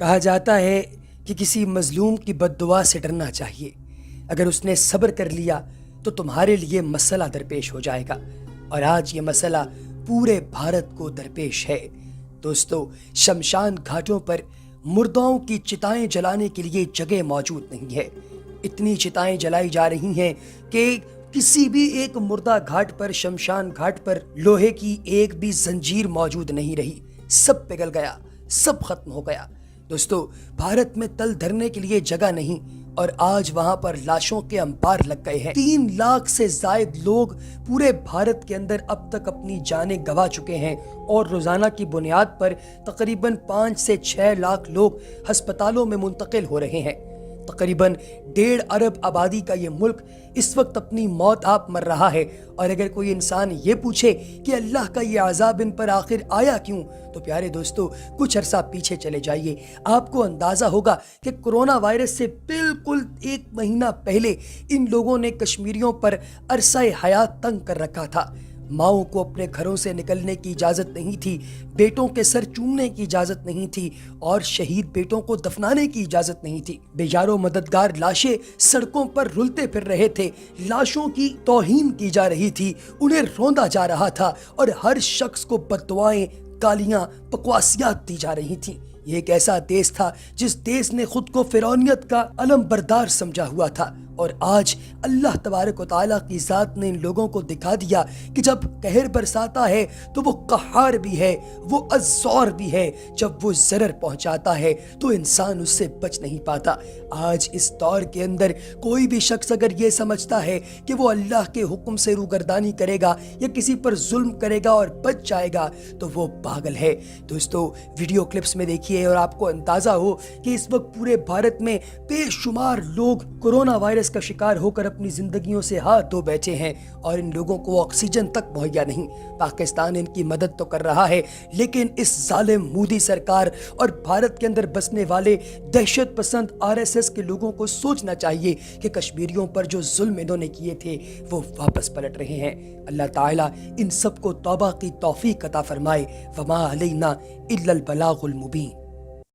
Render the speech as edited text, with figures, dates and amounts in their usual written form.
کہا جاتا ہے کہ کسی مظلوم کی بد دعا سے ڈرنا چاہیے۔ اگر اس نے صبر کر لیا تو تمہارے لیے مسئلہ درپیش ہو جائے گا، اور آج یہ مسئلہ پورے بھارت کو درپیش ہے۔ دوستو، شمشان گھاٹوں پر مردوں کی چتائیں جلانے کے لیے جگہ موجود نہیں ہے۔ اتنی چتائیں جلائی جا رہی ہیں کہ کسی بھی ایک مردہ گھاٹ پر، شمشان گھاٹ پر لوہے کی ایک بھی زنجیر موجود نہیں رہی۔ سب پگھل گیا، سب ختم ہو گیا۔ دوستو، بھارت میں تل دھرنے کے لیے جگہ نہیں، اور آج وہاں پر لاشوں کے انبار لگ گئے ہیں۔ 3 لاکھ سے زائد لوگ پورے بھارت کے اندر اب تک اپنی جانیں گنوا چکے ہیں، اور روزانہ کی بنیاد پر تقریباً 5 سے 6 لاکھ لوگ ہسپتالوں میں منتقل ہو رہے ہیں۔ تقریباً 1.5 ارب آبادی کا یہ ملک اس وقت اپنی موت آپ مر رہا ہے، اور اگر کوئی انسان یہ پوچھے کہ اللہ کا یہ عذاب ان پر آخر آیا کیوں، تو پیارے دوستو، کچھ عرصہ پیچھے چلے جائیے۔ آپ کو اندازہ ہوگا کہ کرونا وائرس سے بالکل 1 مہینہ پہلے ان لوگوں نے کشمیریوں پر عرصہ حیات تنگ کر رکھا تھا۔ ماؤں کو اپنے گھروں سے نکلنے کی اجازت نہیں تھی، بیٹوں کے سر چومنے کی اجازت نہیں تھی، اور شہید بیٹوں کو دفنانے کی اجازت نہیں تھی۔ بیچاروں مددگار لاشیں سڑکوں پر رلتے پھر رہے تھے، لاشوں کی توہین کی جا رہی تھی، انہیں روندا جا رہا تھا، اور ہر شخص کو بد دعائیں، گالیاں، بکواسیات دی جا رہی تھیں۔ یہ ایک ایسا دیس تھا جس دیس نے خود کو فرعونیت کا علم بردار سمجھا ہوا تھا، اور آج اللہ تبارک و تعالیٰ کی ذات نے ان لوگوں کو دکھا دیا کہ جب قہر برساتا ہے تو وہ قہار بھی ہے، وہ عزور بھی ہے۔ جب وہ ضرر پہنچاتا ہے تو انسان اس سے بچ نہیں پاتا۔ آج اس دور کے اندر کوئی بھی شخص اگر یہ سمجھتا ہے کہ وہ اللہ کے حکم سے روگردانی کرے گا یا کسی پر ظلم کرے گا اور بچ جائے گا تو وہ پاگل ہے۔ دوستو، ویڈیو کلپس میں دیکھیے اور آپ کو اندازہ ہو کہ اس وقت پورے بھارت میں بے شمار لوگ کورونا وائرس کا شکار ہو کر اپنی زندگیوں سے ہاتھ دھو بیٹھے ہیں، اور ان لوگوں کو آکسیجن تک مہیا نہیں۔ پاکستان ان کی مدد تو کر رہا ہے، لیکن اس ظالم مودی سرکار اور بھارت کے اندر بسنے والے دہشت پسند RSS کے لوگوں کو سوچنا چاہیے کہ کشمیریوں پر جو ظلم انہوں نے کیے تھے وہ واپس پلٹ رہے ہیں۔ اللہ تعالیٰ ان سب کو توبہ کی توفیق عطا فرمائے۔ وما علینا الا البلاغ المبین۔